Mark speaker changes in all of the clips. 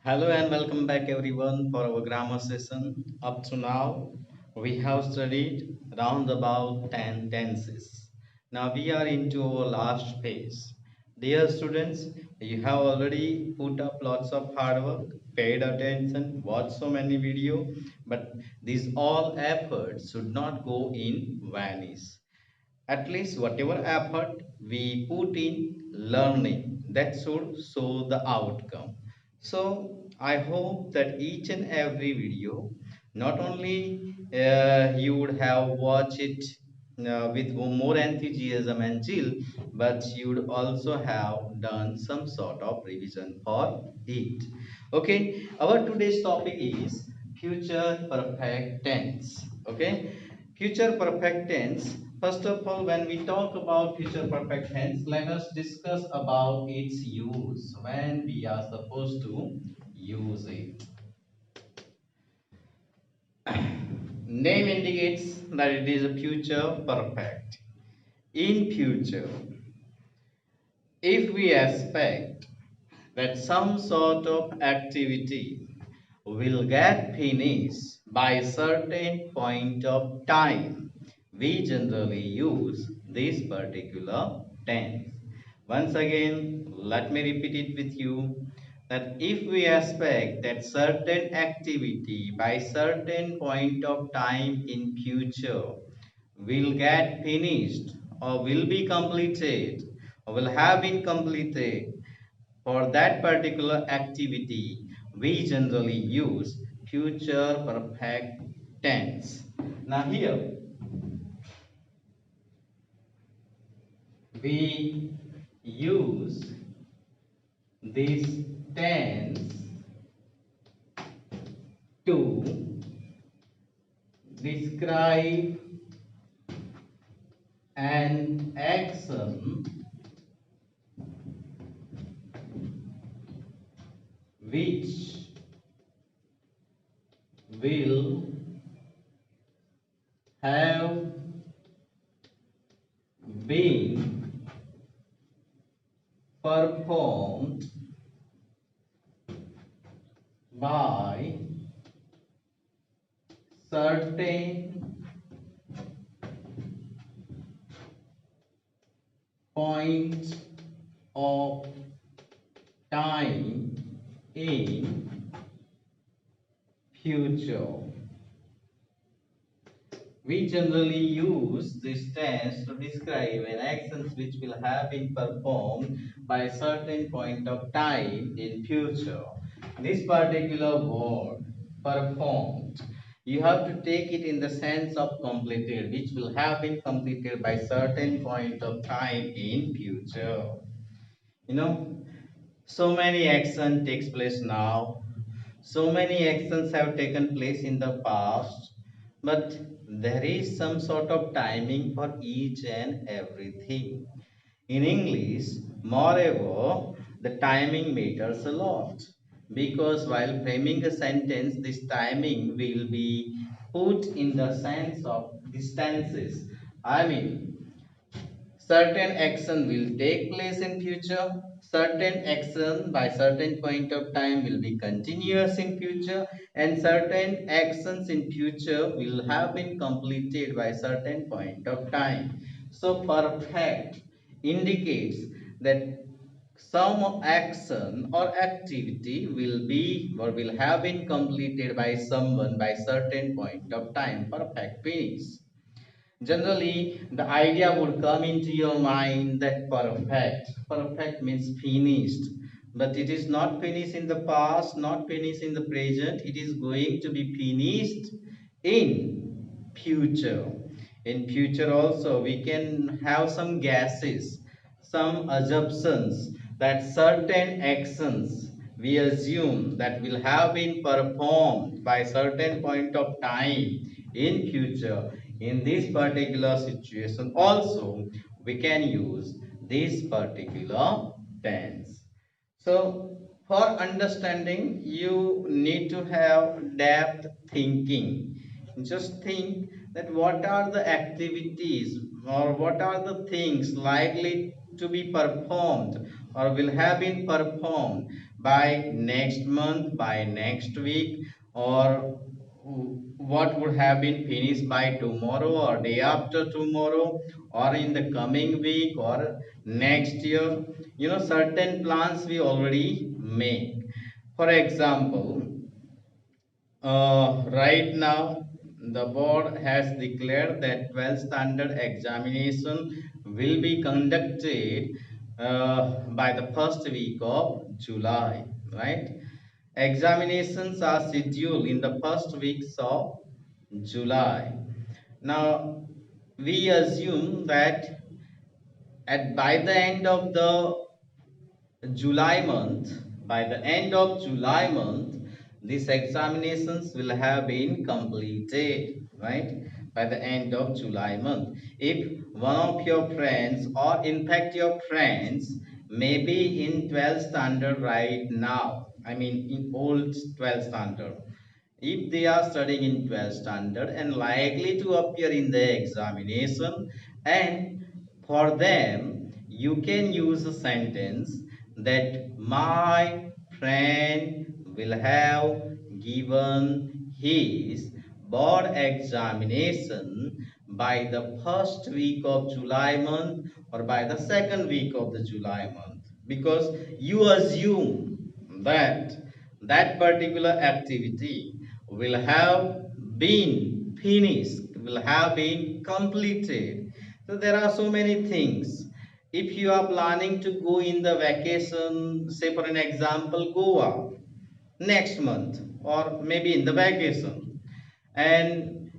Speaker 1: Hello and welcome back everyone for our grammar session. Up to now, we have studied around about 10 tenses. Now we are into our last phase. Dear students, you have already put up lots of hard work, paid attention, watched so many video, but these all efforts should not go in vanish. At least whatever effort we put in learning, that should show the outcome. So I hope that each and every video, not only you would have watched it with more enthusiasm and zeal, but you would also have done some sort of revision for it. Okay, our today's topic is future perfect tense. Okay, future perfect tense. First of all, when we talk about future perfect tense, let us discuss about its use, when we are supposed to use it. Name indicates that it is a future perfect. In future, if we expect that some sort of activity will get finished by a certain point of time, we generally use this particular tense. Once again, let me repeat it with you that if we expect that certain activity by certain point of time in future will get finished or will be completed or will have been completed, for that particular activity, we generally use future perfect tense. Now here we use this tense to describe an action which will have been performed by certain point of time in future. We generally use this tense to describe an action which will have been performed by a certain point of time in future. This particular word, performed, you have to take it in the sense of completed, which will have been completed by certain point of time in future. You know, so many action takes place now, so many actions have taken place in the past, but there is some sort of timing for each and everything. In English, moreover, the timing matters a lot, because while framing a sentence, this timing will be put in the sense of distances. I mean, certain action will take place in future, certain action by certain point of time will be continuous in future, and certain actions in future will have been completed by certain point of time. So perfect indicates that some action or activity will be or will have been completed by someone by certain point of time, perfect finish. Generally, the idea would come into your mind that perfect. Perfect means finished. But it is not finished in the past, not finished in the present. It is going to be finished in future. In future also, we can have some guesses, some assumptions that certain actions we assume that will have been performed by certain point of time in future. In this particular situation also we can use this particular tense. So for understanding you need to have depth thinking. Just think that what are the activities or what are the things likely to be performed or will have been performed by next month, by next week, or what would have been finished by tomorrow or day after tomorrow, or in the coming week or next year. Certain plans we already make. For example, right now, the board has declared that 12th standard examination will be conducted by the first week of July, right? Examinations are scheduled in the first weeks of July. Now, we assume that by the end of the July month, these examinations will have been completed, right? By the end of July month. If one of your friends, or in fact your friends, may be in 12th standard right now, I mean in old 12th standard, if they are studying in 12th standard and likely to appear in the examination, and for them you can use a sentence that my friend will have given his board examination by the first week of July month or by the second week of the July month, because you assume that that particular activity will have been finished, will have been completed. So there are so many things. If you are planning to go in the vacation, say for an example, Goa next month, or maybe in the vacation, and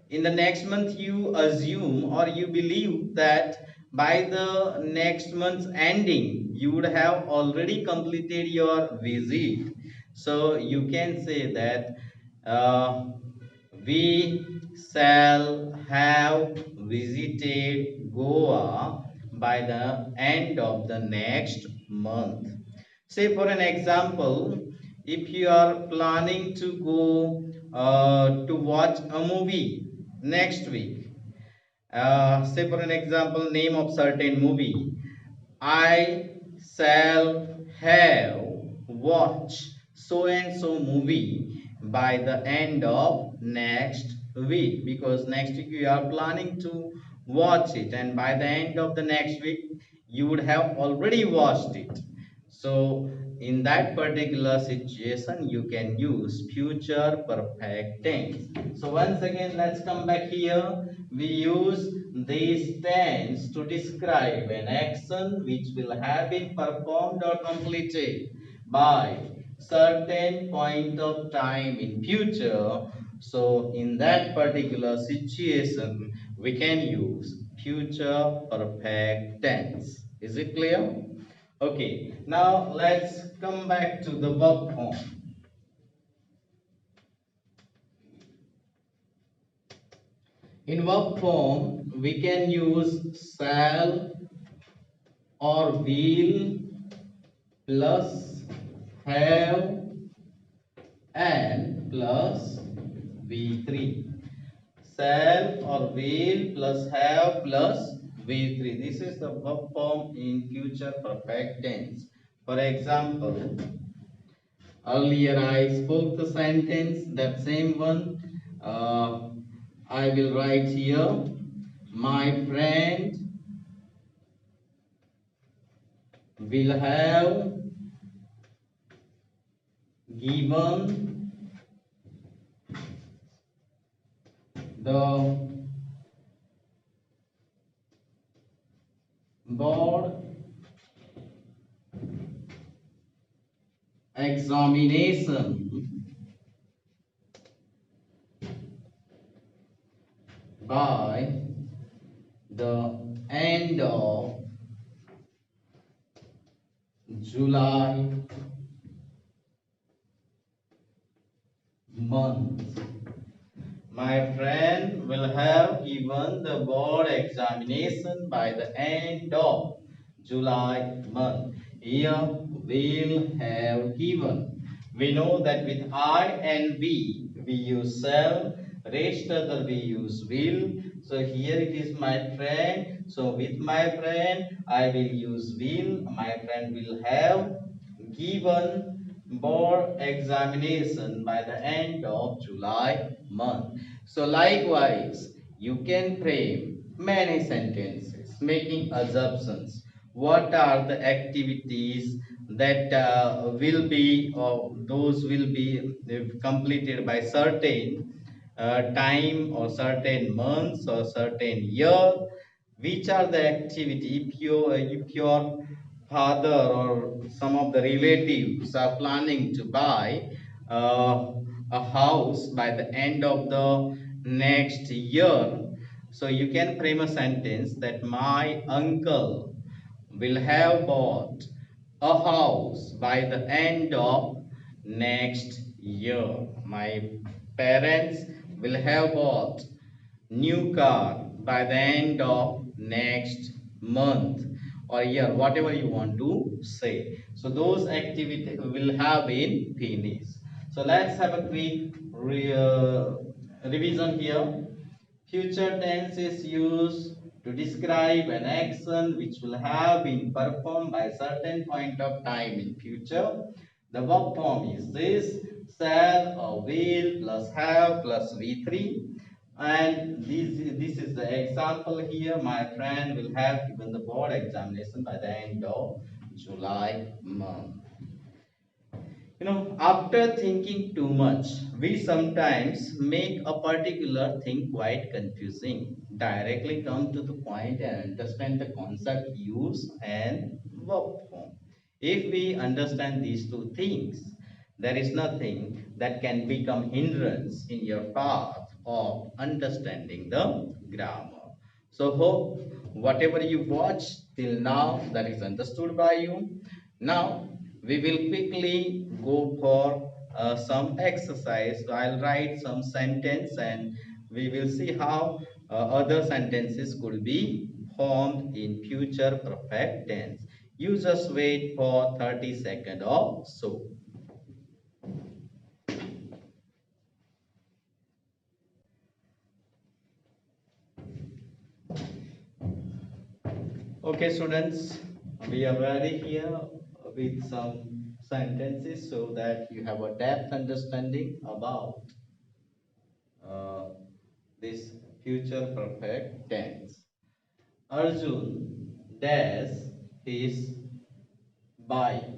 Speaker 1: in the next month you assume or you believe that by the next month's ending you would have already completed your visit, so you can say that uh, we shall have visited Goa by the end of the next month. Say for an example, if you are planning to go to watch a movie next week, say for an example, name of certain movie, I shall have watched so and so movie by the end of next week, because next week you are planning to watch it and by the end of the next week you would have already watched it. So in that particular situation you can use future perfect tense. So once again, let's come back here. We use these tense to describe an action which will have been performed or completed by certain point of time in future. So in that particular situation we can use future perfect tense. Is it clear? Okay, now let's come back to the verb form. In verb form, we can use shall or will plus have and plus V3. Shall or will plus have plus V3. This is the verb form in future perfect tense. For example, earlier I spoke the sentence, that same one. I will write here, my friend will have given the board examination by the end of July month. My friend will have given the board examination by the end of July month. Here will have given. We know that with I and we use shall, rest other we use will. So here it is my friend. So with my friend I will use will. My friend will have given board examination by the end of July month. So likewise, you can frame many sentences making assumptions. What are the activities that will be or those will be completed by certain time or certain months or certain year? Which are the activity if your father or some of the relatives are planning to buy uh, a house by the end of the next year, so you can frame a sentence that my uncle will have bought a house by the end of next year. My parents will have bought new car by the end of next month or year, whatever you want to say. So those activity will have been finished. So let's have a quick revision here. Future tense is used to describe an action which will have been performed by a certain point of time in future. The verb form is this: shall or will plus have plus V3. And this is the example here. My friend will have given the board examination by the end of July month. After thinking too much, we sometimes make a particular thing quite confusing. Directly come to the point and understand the concept, use, and verb form. If we understand these two things, there is nothing that can become hindrance in your path of understanding the grammar. So hope whatever you watched till now that is understood by you. Now we will quickly go for some exercise. So I'll write some sentence and we will see how other sentences could be formed in future perfect tense. You just wait for 30 seconds or so. Okay, students, we are ready here with some sentences so that you have a depth understanding about uh, this future perfect tense. Arjun dash his bike.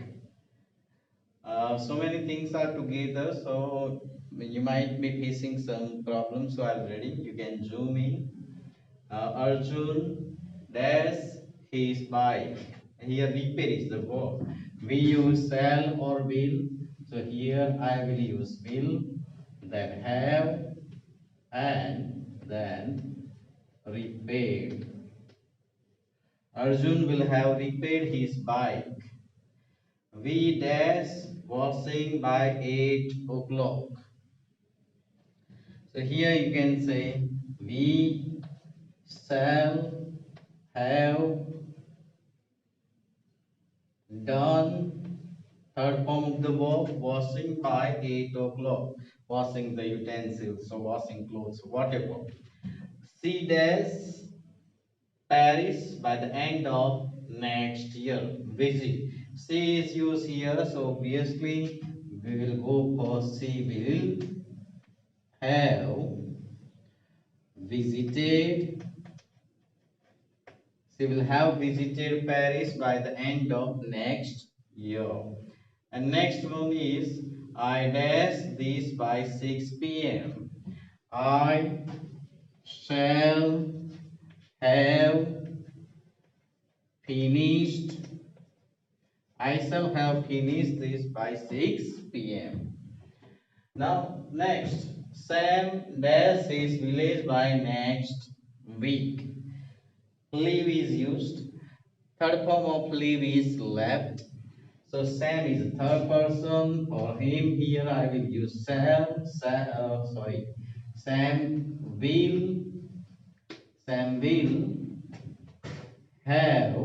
Speaker 1: So many things are together, so you might be facing some problems. So already you can zoom in. Arjun dash his bike. Here repair is the verb. We use shall or will. So here I will use will, then have, and then repaired. Arjun will have repaired his bike. We dash washing by 8 o'clock. So here you can say we shall have done third form of the verb washing by 8 o'clock. Washing the utensils, so washing clothes, whatever. She dash Paris by the end of next year. Visit. She is used here, so obviously we will go for she will have visited. She will have visited Paris by the end of next year. And next one is I dash this by 6 p.m. I shall have finished. I shall have finished this by 6 p.m. Now, next, Sam dash his village by next week. Leave is used. Third form of leave is left. So Sam is a third person. For him, here I will use Sam. Sam will. Sam will have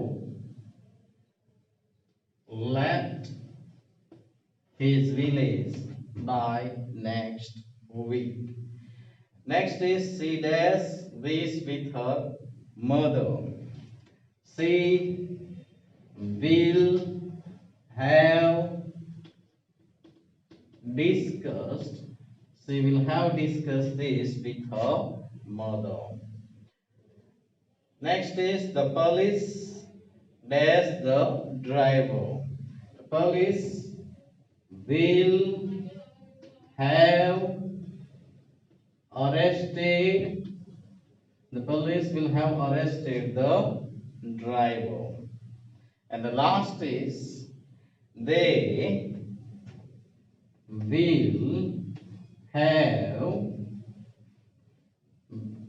Speaker 1: left his village by next week. Next is she does this with her mother. She will have discussed, she will have discussed this with her mother. Next is the police dash the driver. The police will have arrested, the police will have arrested the driver. And the last is they will have,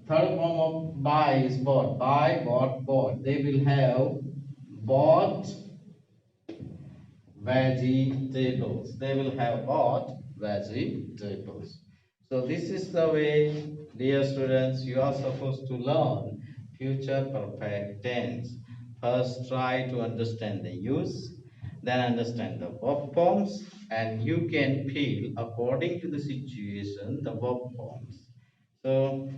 Speaker 1: third form of buy is bought, buy, bought. They will have bought vegetables. They will have bought vegetables. So this is the way, dear students, you are supposed to learn future perfect tense. First, try to understand the use, then understand the verb forms, and you can fill according to the situation the verb forms. So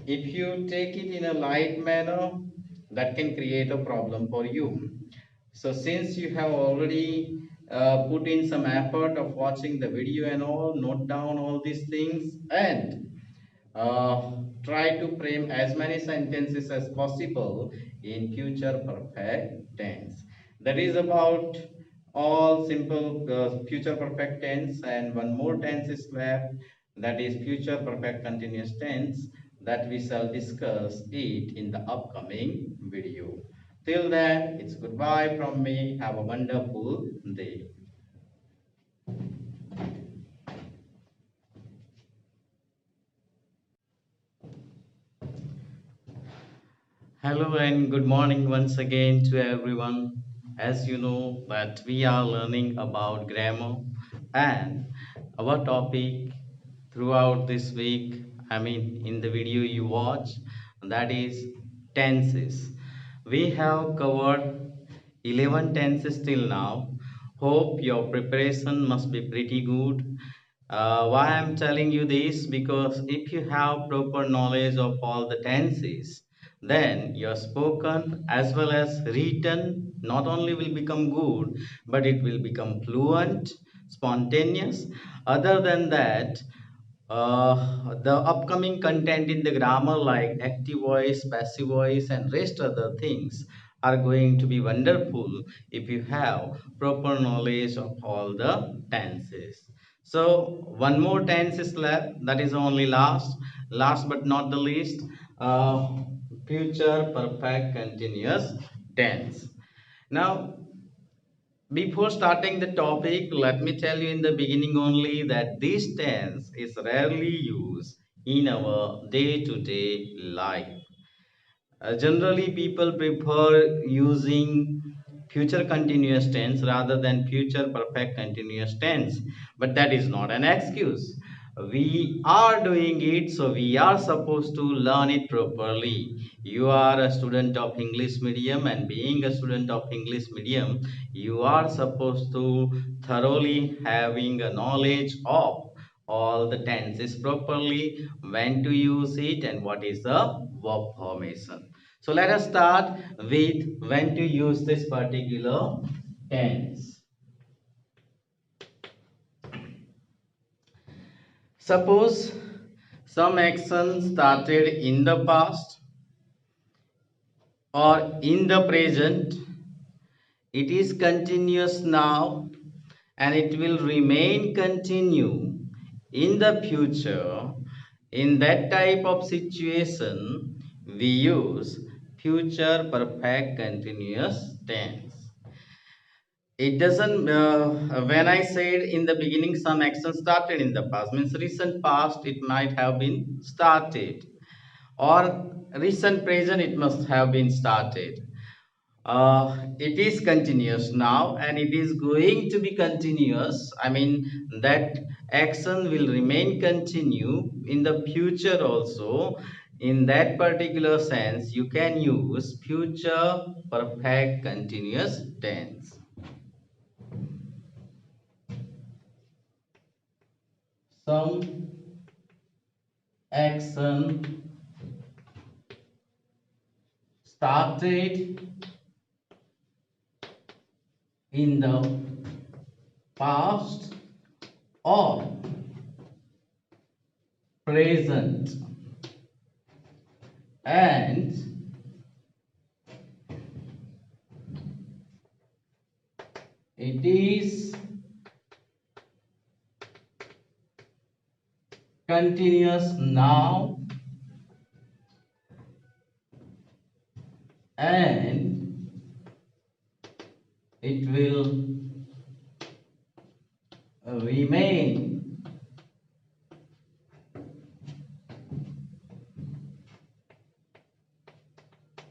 Speaker 1: if you take it in a light manner, that can create a problem for you. So since you have already put in some effort of watching the video and all, note down all these things and try to frame as many sentences as possible in future perfect tense. That is about all simple future perfect tense, and one more tense is left, that is future perfect continuous tense, that we shall discuss it in the upcoming video. Till then, it's goodbye from me. Have a wonderful day. Hello and good morning once again to everyone. As you know that we are learning about grammar, and our topic throughout this week, I mean in the video you watch, that is tenses. We have covered 11 tenses till now. Hope your preparation must be pretty good. Why I'm telling you this? Because if you have proper knowledge of all the tenses, then your spoken as well as written not only will become good, but it will become fluent, spontaneous. Other than that, the upcoming content in the grammar like active voice, passive voice, and rest other things are going to be wonderful if you have proper knowledge of all the tenses. So one more tense is left, that is only last but not the least, future perfect continuous tense. Now before starting the topic, let me tell you in the beginning only that this tense is rarely used in our day-to-day life. Generally, people prefer using future continuous tense rather than future perfect continuous tense, but that is not an excuse. We are doing it, so we are supposed to learn it properly. You are a student of English medium, and being a student of English medium, you are supposed to thoroughly having a knowledge of all the tenses properly, when to use it, and what is the verb formation. So let us start with when to use this particular tense. Suppose some action started in the past or in the present, it is continuous now and it will remain continue in the future. In that type of situation, we use future perfect continuous tense. It doesn't, when I said in the beginning some action started in the past, means recent past it might have been started, or recent present it must have been started. It is continuous now and it is going to be continuous. I mean that action will remain continue in the future also. In that particular sense, you can use future perfect continuous tense. Some action started in the past or present, and it is continuous now, and it will remain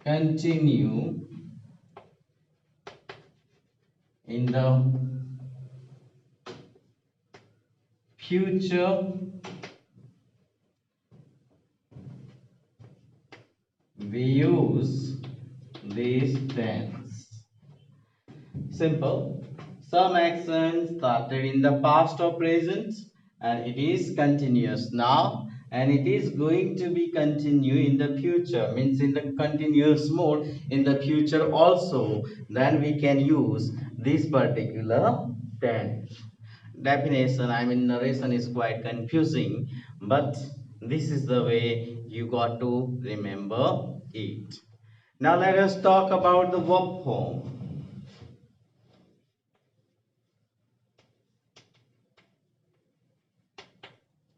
Speaker 1: continue in the future. We use this tense. Simple. Some action started in the past or present, and it is continuous now, and it is going to be continue in the future, means in the continuous mode in the future also. Then we can use this particular tense. Definition, I mean narration is quite confusing, but this is the way you got to remember it. Now let us talk about the verb form.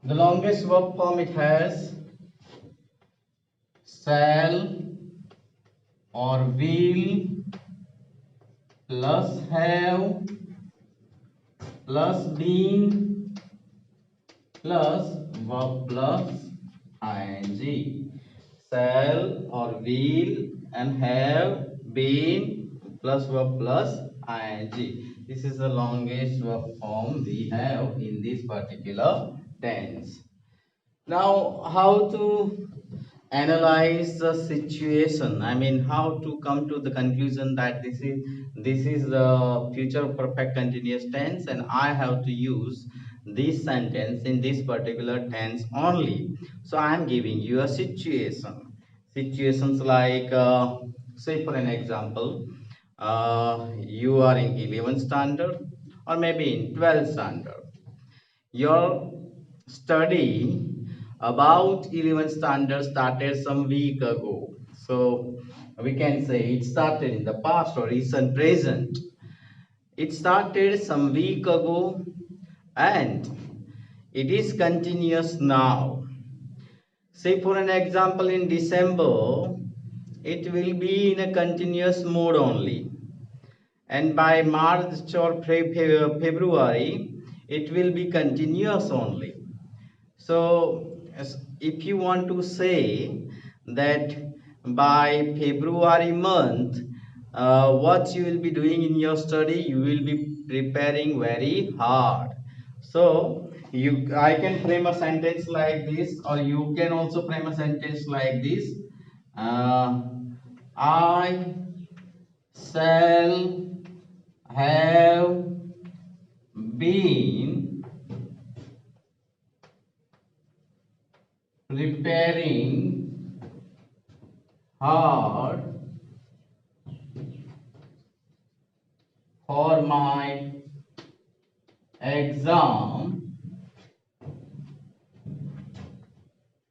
Speaker 1: The longest verb form it has shall or will plus have plus been plus verb plus ing. Shall or will and have been plus verb plus ing. This is the longest verb form we have in this particular tense. Now, how to analyze the situation? I mean, how to come to the conclusion that this is the future perfect continuous tense, and I have to use this sentence in this particular tense only. So I am giving you a situation. Situations like, say for an example, you are in 11th standard or maybe in 12th standard. Your study about 11th standard started some week ago. So we can say it started in the past or recent present. It started some week ago and it is continuous now. Say for an example, in December, it will be in a continuous mode only. And by March or February, it will be continuous only. So if you want to say that by February month, what you will be doing in your study, you will be preparing very hard. So I can frame a sentence like this, or you can also frame a sentence like this. I shall have been preparing hard for my exam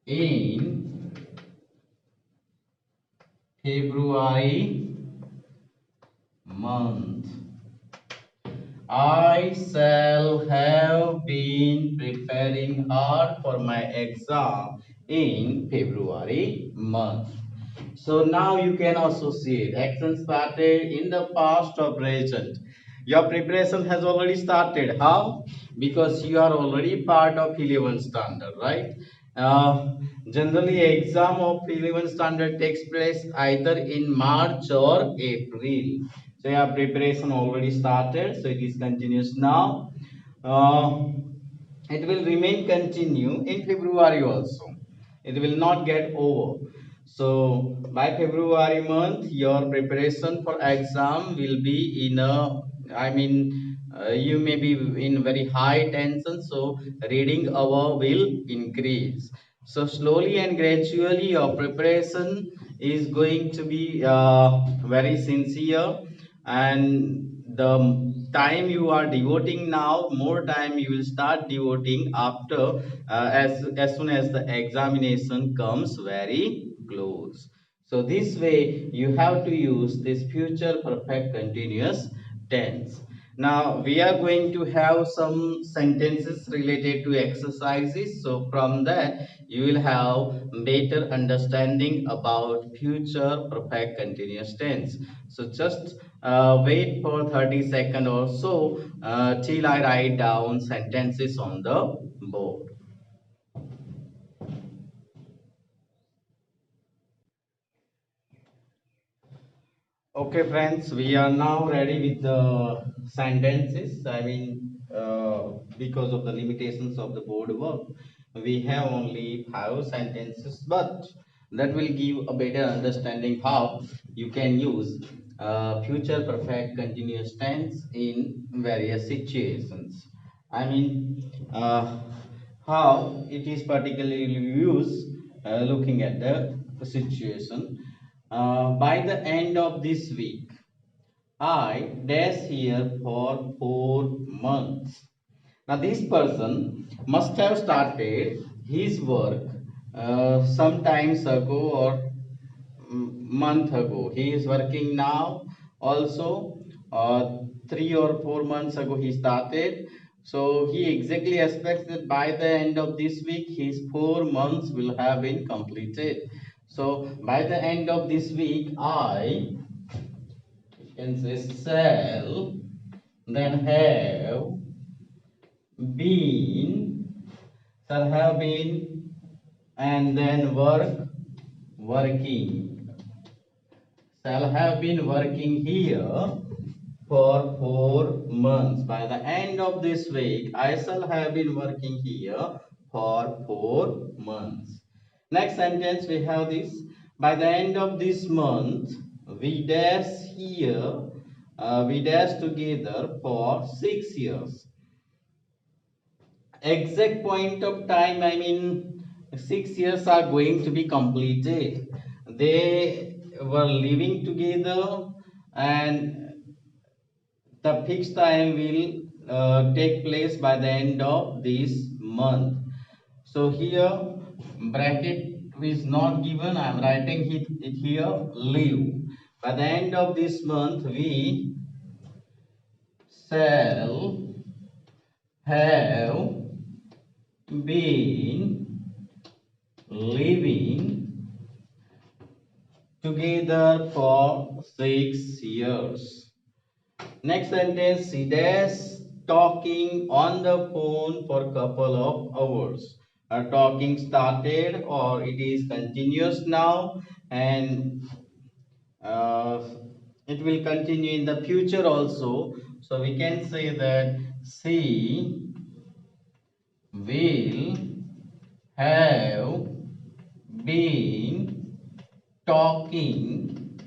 Speaker 1: in February month. I shall have been preparing hard for my exam in February month. So now you can associate action started in the past or present. Your preparation has already started. How? Because you are already part of 11th standard, right? Generally, exam of 11th standard takes place either in March or April. So your preparation already started. So it is continuous now. It will remain continue in February also. It will not get over. So by February month, your preparation for exam will be in a, I mean, you may be in very high tension. So reading hour will increase. So slowly and gradually, your preparation is going to be very sincere, and the time you are devoting now, more time you will start devoting after, as soon as the examination comes very close. So this way you have to use this future perfect continuous tense. Now we are going to have some sentences related to exercises. So from that you will have better understanding about future perfect continuous tense. So just wait for 30 seconds or so till I write down sentences on the board. Okay, friends, we are now ready with the sentences. Because of the limitations of the board work, we have only 5 sentences, but that will give a better understanding how you can use future perfect continuous tense in various situations. I mean, how it is particularly used looking at the situation. By the end of this week, I dash here for 4 months. Now, this person must have started his work sometimes ago or month ago. He is working now also. 3 or 4 months ago he started. So he exactly expects that by the end of this week his 4 months will have been completed. So by the end of this week I can say then have been shall have been and then working shall have been working here for 4 months. By the end of this week, I shall have been working here for 4 months. Next sentence, we have this. By the end of this month, we dash here, we dash together for 6 years. Exact point of time, 6 years are going to be completed. They were living together and the fixed time will take place by the end of this month. So here bracket is not given. I am writing it here live. By the end of this month we shall have been living together for 6 years. Next sentence, she dash talking on the phone for a couple of hours. Her talking started or it is continuous now and uh, it will continue in the future also. So we can say that she will have been talking.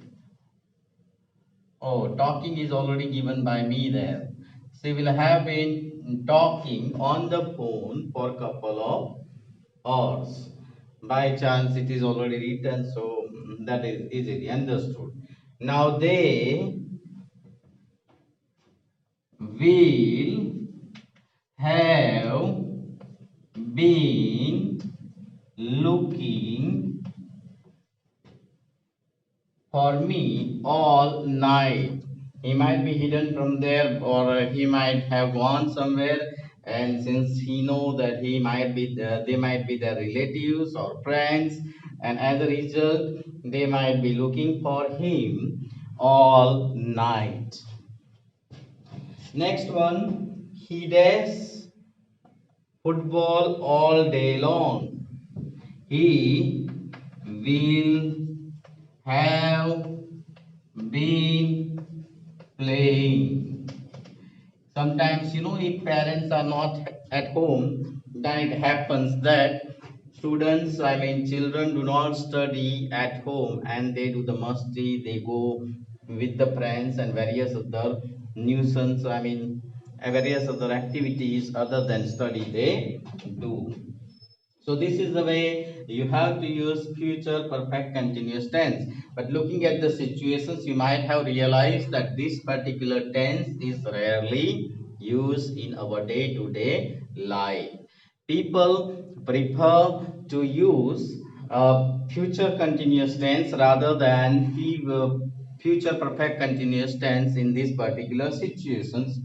Speaker 1: Oh, talking is already given by me there. She will have been talking on the phone for a couple of hours. By chance, it is already written, so that is easily understood. Now they will have been looking for me all night. He might be hidden from there or he might have gone somewhere, and since he know that he might be they might be their relatives or friends, and as a result they might be looking for him all night. Next one, he does football all day long. He will have been playing. Sometimes, if parents are not at home, then it happens that children do not study at home and they do the musty, they go with the friends and various other nuisance, various other activities other than study they do. So this is the way you have to use future perfect continuous tense. But looking at the situations, you might have realized that this particular tense is rarely used in our day-to-day life. People prefer to use future continuous tense rather than future perfect continuous tense in these particular situations.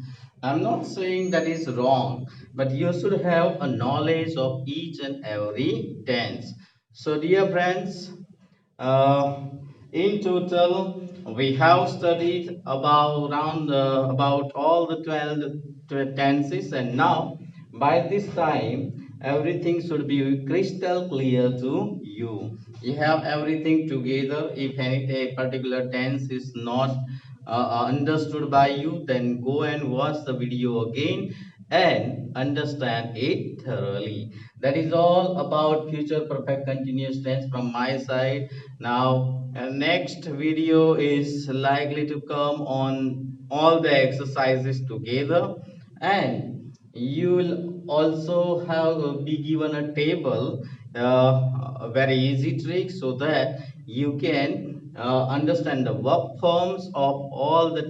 Speaker 1: I'm not saying that is wrong, but you should have a knowledge of each and every tense. So, dear friends, uh, in total, we have studied about all the 12 tenses, and now by this time, everything should be crystal clear to you. You have everything together. If any particular tense is not understood by you, then go and watch the video again and understand it thoroughly. That is all about future perfect continuous tense from my side. Now, next video is likely to come on all the exercises together, and you will also have be given a table, a very easy trick, so that you can understand the verb forms of all the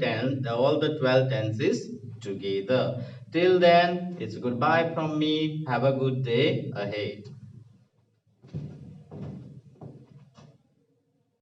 Speaker 1: 12 tenses together. Till then, it's goodbye from me. Have a good day ahead.